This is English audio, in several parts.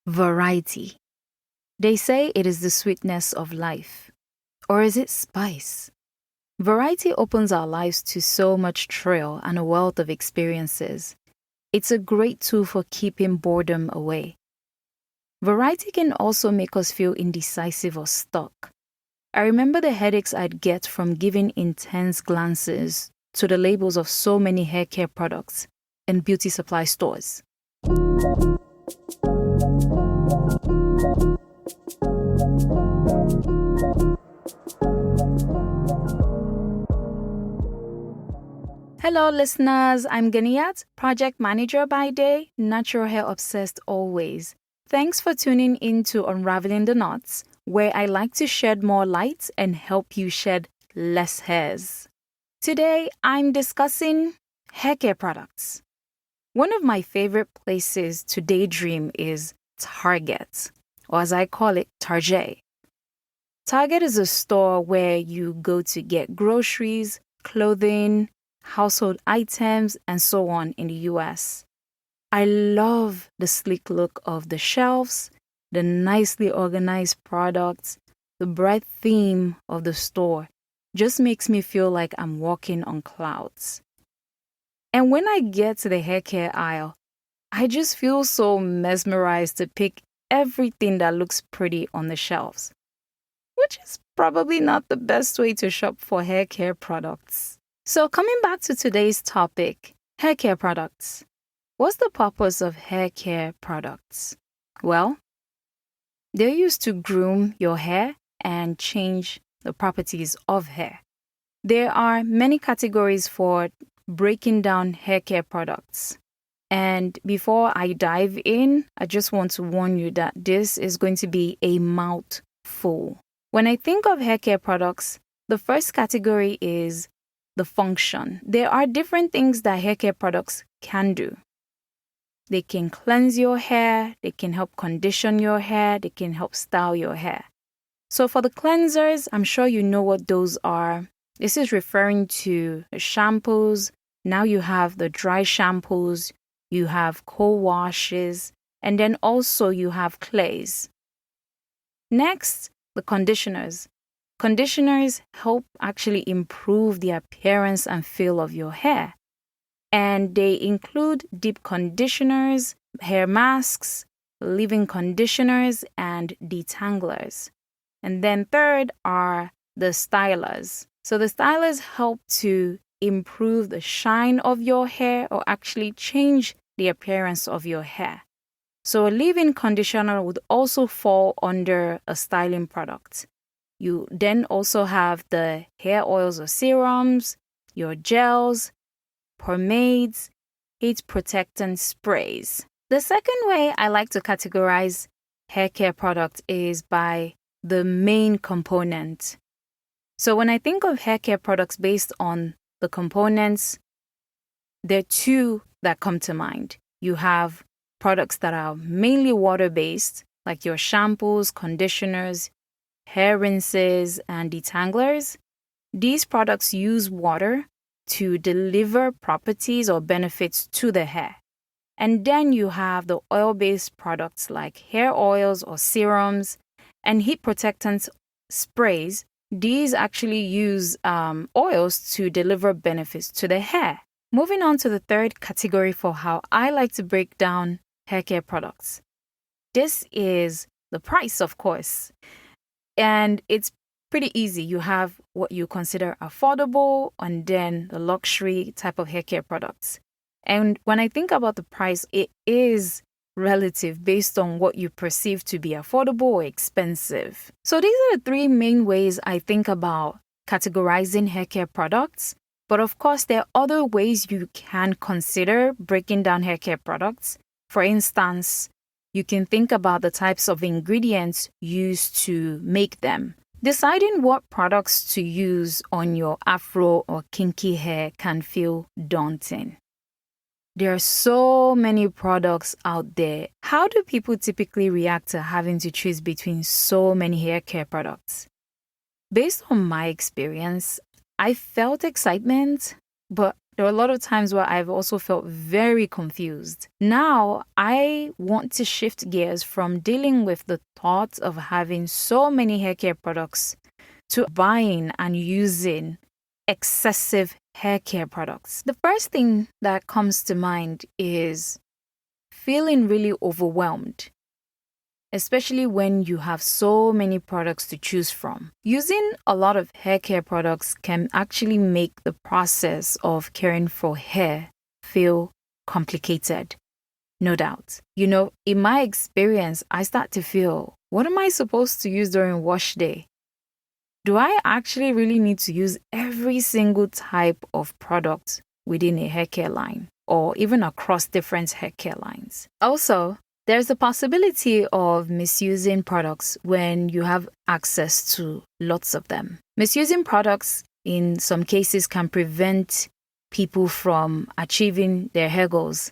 Variety. They say it is the sweetness of life. Or is it spice? Variety opens our lives to so much thrill and a wealth of experiences. It's a great tool for keeping boredom away. Variety can also make us feel indecisive or stuck. I remember the headaches I'd get from giving intense glances to the labels of so many hair care products in beauty supply stores. Hello listeners, I'm Ganiyat, project manager by day, natural hair obsessed always. Thanks for tuning in to Unraveling the Knots, where I like to shed more light and help you shed less hairs. Today, I'm discussing hair care products. One of my favorite places to daydream is Target, or as I call it, Target. Target is a store where you go to get groceries, clothing, household items, and so on in the US. I love the sleek look of the shelves, the nicely organized products, the bright theme of the store. Just makes me feel like I'm walking on clouds. And when I get to the hair care aisle, I just feel so mesmerized to pick everything that looks pretty on the shelves, which is probably not the best way to shop for hair care products. So coming back to today's topic, hair care products. What's the purpose of hair care products? Well, they're used to groom your hair and change the properties of hair. There are many categories for breaking down hair care products. And before I dive in, I just want to warn you that this is going to be a mouthful. When I think of hair care products, the first category is the function. There are different things that hair care products can do. They can cleanse your hair, they can help condition your hair, they can help style your hair. So for the cleansers, I'm sure you know what those are. This is referring to the shampoos. Now you have the dry shampoos, you have co-washes, and then also you have clays. Next, the conditioners. Conditioners help actually improve the appearance and feel of your hair. And they include deep conditioners, hair masks, leave-in conditioners, and detanglers. And then third are the stylers. So the stylers help to improve the shine of your hair or actually change the appearance of your hair. So a leave-in conditioner would also fall under a styling product. You then also have the hair oils or serums, your gels, pomades, heat protectant sprays. The second way I like to categorize hair care products is by the main component. So when I think of hair care products based on the components, there are two that come to mind. You have products that are mainly water-based, like your shampoos, conditioners, hair rinses, and detanglers. These products use water to deliver properties or benefits to the hair. And then you have the oil-based products like hair oils or serums and heat protectant sprays. These actually use oils to deliver benefits to the hair. Moving on to the third category for how I like to break down hair care products. This is the price, of course. And it's pretty easy. You have what you consider affordable and then the luxury type of hair care products. And when I think about the price, it is relative based on what you perceive to be affordable or expensive. So these are the three main ways I think about categorizing hair care products. But of course, there are other ways you can consider breaking down hair care products. For instance, you can think about the types of ingredients used to make them. Deciding what products to use on your afro or kinky hair can feel daunting. There are so many products out there. How do people typically react to having to choose between so many hair care products? Based on my experience, I felt excitement, but There were a lot of times where I've also felt very confused. Now, I want to shift gears from dealing with the thought of having so many hair care products to buying and using excessive hair care products. The first thing that comes to mind is feeling really overwhelmed, especially when you have so many products to choose from. Using a lot of hair care products can actually make the process of caring for hair feel complicated. No doubt. In my experience, I start to feel, what am I supposed to use during wash day? Do I actually really need to use every single type of product within a hair care line or even across different hair care lines? Also, there's the possibility of misusing products when you have access to lots of them. Misusing products in some cases can prevent people from achieving their hair goals.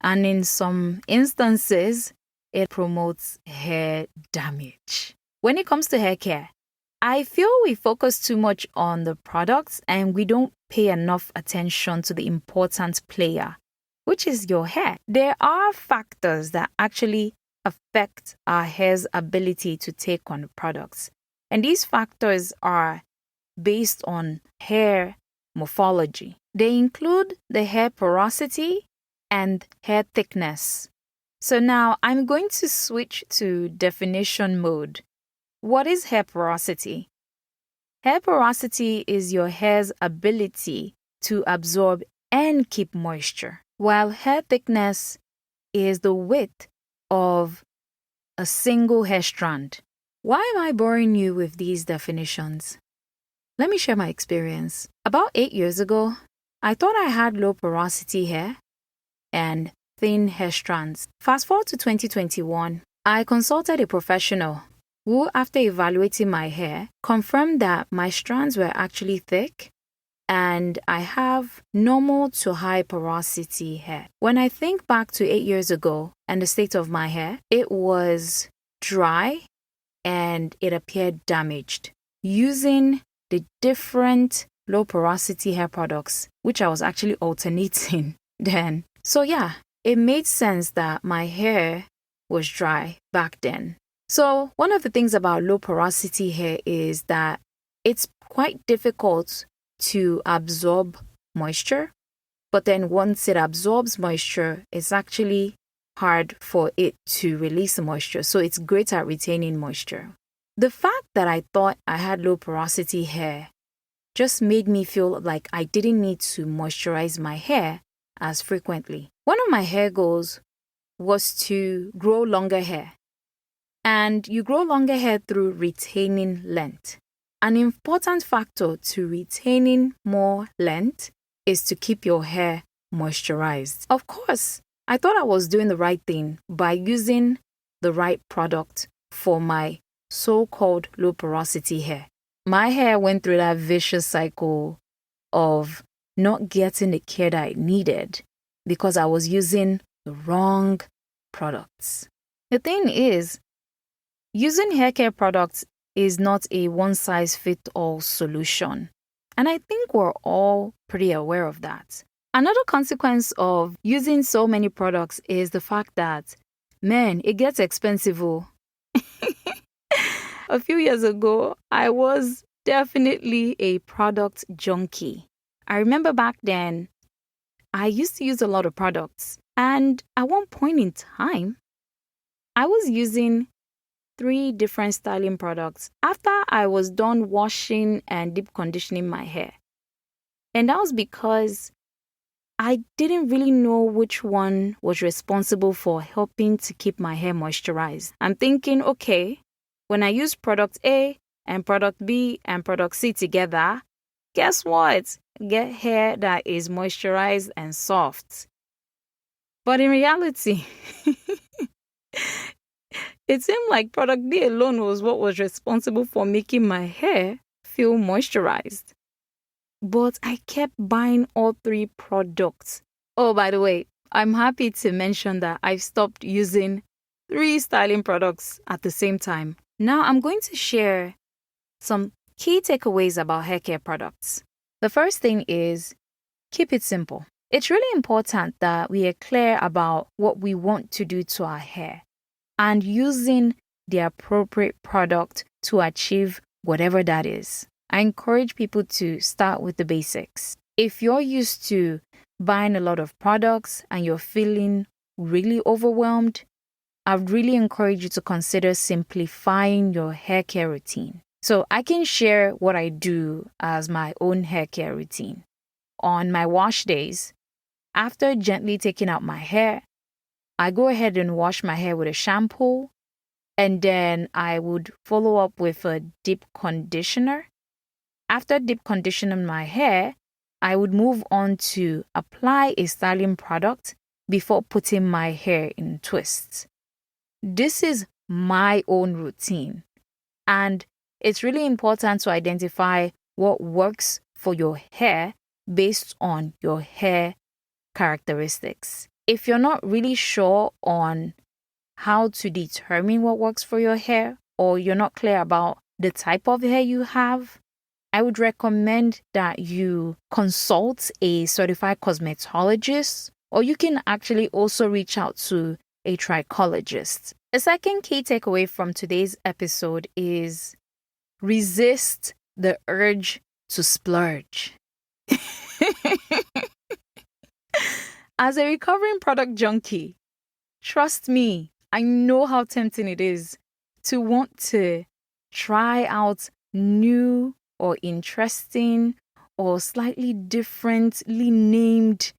And in some instances, it promotes hair damage. When it comes to hair care, I feel we focus too much on the products and we don't pay enough attention to the important player, which is your hair. There are factors that actually affect our hair's ability to take on products. And these factors are based on hair morphology. They include the hair porosity and hair thickness. So now I'm going to switch to definition mode. What is hair porosity? Hair porosity is your hair's ability to absorb and keep moisture, while hair thickness is the width of a single hair strand. Why am I boring you with these definitions? Let me share my experience. About 8 years ago, I thought I had low porosity hair and thin hair strands. Fast forward to 2021, I consulted a professional who, after evaluating my hair, confirmed that my strands were actually thick and I have normal to high porosity hair. When I think back to 8 years ago and the state of my hair, it was dry and it appeared damaged. Using the different low porosity hair products, which I was actually alternating then. So yeah, it made sense that my hair was dry back then. So one of the things about low porosity hair is that it's quite difficult to absorb moisture, but then once it absorbs moisture, it's actually hard for it to release the moisture. So it's great at retaining moisture. The fact that I thought I had low porosity hair just made me feel like I didn't need to moisturize my hair as frequently. One of my hair goals was to grow longer hair. And you grow longer hair through retaining length. An important factor to retaining more length is to keep your hair moisturized. Of course, I thought I was doing the right thing by using the right product for my so-called low porosity hair. My hair went through that vicious cycle of not getting the care that it needed because I was using the wrong products. The thing is, using hair care products is not a one-size-fits-all solution. And I think we're all pretty aware of that. Another consequence of using so many products is the fact that, man, it gets expensive. A few years ago, I was definitely a product junkie. I remember back then, I used to use a lot of products. And at one point in time, I was using 3 different styling products after I was done washing and deep conditioning my hair. And that was because I didn't really know which one was responsible for helping to keep my hair moisturized. I'm thinking, okay, when I use product A and product B and product C together, guess what? Get hair that is moisturized and soft. But in reality, it seemed like product B alone was what was responsible for making my hair feel moisturized. But I kept buying all 3 products. Oh, by the way, I'm happy to mention that I've stopped using 3 styling products at the same time. Now I'm going to share some key takeaways about hair care products. The first thing is keep it simple. It's really important that we are clear about what we want to do to our hair and using the appropriate product to achieve whatever that is. I encourage people to start with the basics. If you're used to buying a lot of products and you're feeling really overwhelmed, I'd really encourage you to consider simplifying your hair care routine. So I can share what I do as my own hair care routine. On my wash days, after gently taking out my hair, I go ahead and wash my hair with a shampoo, and then I would follow up with a deep conditioner. After deep conditioning my hair, I would move on to apply a styling product before putting my hair in twists. This is my own routine, and it's really important to identify what works for your hair based on your hair characteristics. If you're not really sure on how to determine what works for your hair, or you're not clear about the type of hair you have, I would recommend that you consult a certified cosmetologist, or you can actually also reach out to a trichologist. A second key takeaway from today's episode is resist the urge to splurge. As a recovering product junkie, trust me, I know how tempting it is to want to try out new or interesting or slightly differently named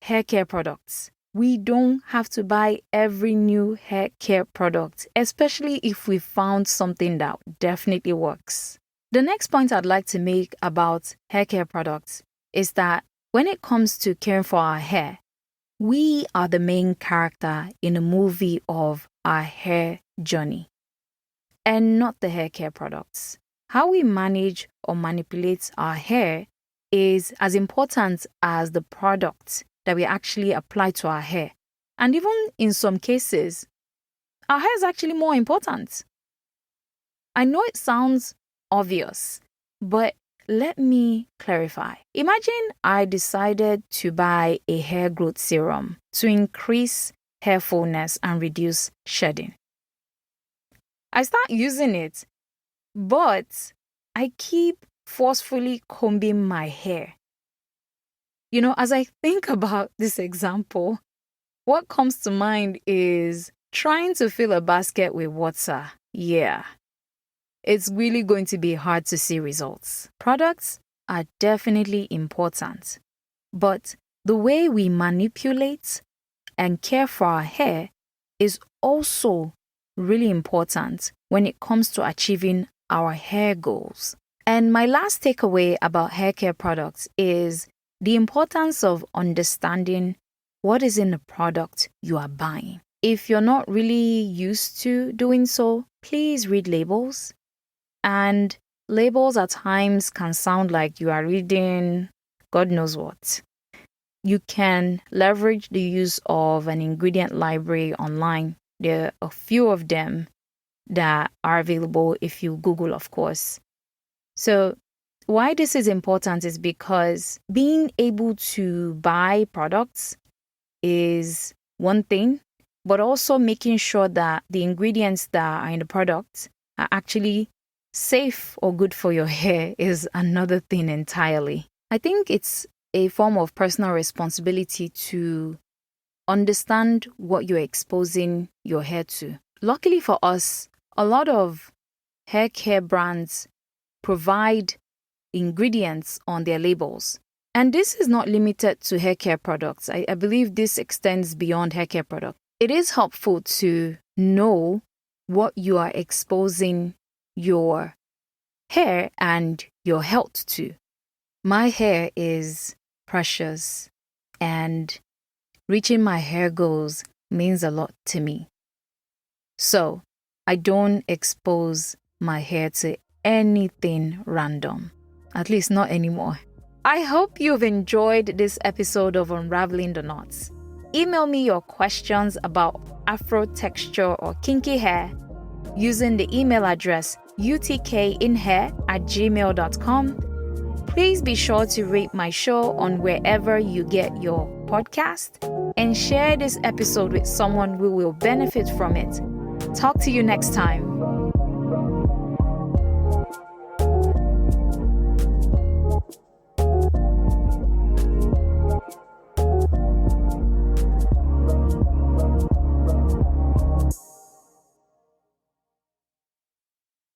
hair care products. We don't have to buy every new hair care product, especially if we found something that definitely works. The next point I'd like to make about hair care products is that when it comes to caring for our hair, we are the main character in a movie of our hair journey, and not the hair care products. How we manage or manipulate our hair is as important as the products that we actually apply to our hair. And even in some cases, our hair is actually more important. I know it sounds obvious, but let me clarify. Imagine I decided to buy a hair growth serum to increase hair fullness and reduce shedding. I start using it, but I keep forcefully combing my hair. As I think about this example, what comes to mind is trying to fill a basket with water. Yeah. It's really going to be hard to see results. Products are definitely important, but the way we manipulate and care for our hair is also really important when it comes to achieving our hair goals. And my last takeaway about hair care products is the importance of understanding what is in the product you are buying. If you're not really used to doing so, please read labels. And labels at times can sound like you are reading God knows what. You can leverage the use of an ingredient library online. There are a few of them that are available if you Google, of course. So why this is important is because being able to buy products is one thing, but also making sure that the ingredients that are in the product are actually safe or good for your hair is another thing entirely. I think it's a form of personal responsibility to understand what you're exposing your hair to. Luckily for us, a lot of hair care brands provide ingredients on their labels. And this is not limited to hair care products. I believe this extends beyond hair care products. It is helpful to know what you are exposing your hair and your health to. My hair is precious, and reaching my hair goals means a lot to me. So I don't expose my hair to anything random, at least not anymore. I hope you've enjoyed this episode of Unraveling the Knots. Email me your questions about Afro-texture or kinky hair using the email address utkinhair@gmail.com. Please be sure to rate my show on wherever you get your podcast and share this episode with someone who will benefit from it. Talk to you next time.